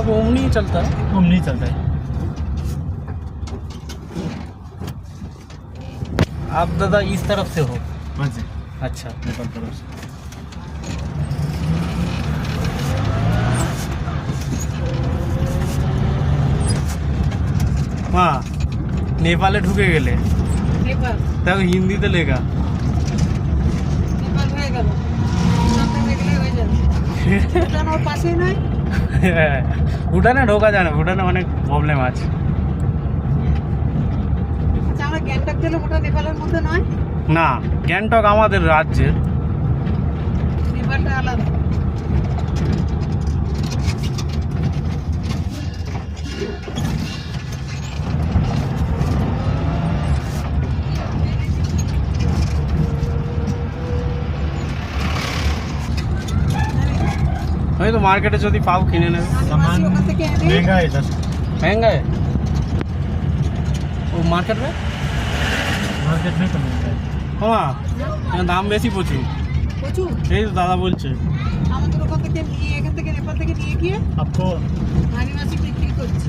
सब ओमनी ही चलता है। ओमनी चलता है। आप दादा इस तरफ से हो? हाँ जी, अच्छा, नेपाल तरफ से। हाँ नेपाले ঢুকে গেলে নেপাল তাও হিন্দিতে লেখা। নেপাল হয়ে গেল, সামনে দেখলে হয়ে যাবে। ভুটান ওর পাশেই নয়? ভুটানে ঢোকা যায় না, ভুটানে অনেক প্রবলেম আছে। আচ্ছা, আমরা গ্যাংটক গেলে ওটা নেপালের মধ্যে নয়? না, গ্যাংটক আমাদের রাজ্যের। নেপালটা আলাদা। ওই তো মার্কেটে যদি পাও কিনে নেবে। सामान ওখান থেকে এনে महंगा है इधर। महंगा है वो मार्केट में? मार्केट में तो महंगा है। হ্যাঁ, এখানে দাম বেশি প্রচুর। প্রচুর। এই তো দাদা বলছে। আমাদের ওখান থেকে নিয়ে, এখান থেকে নেপাল থেকে নিয়ে গিয়ে आपको ভারী মাছি বিক্রি করছে।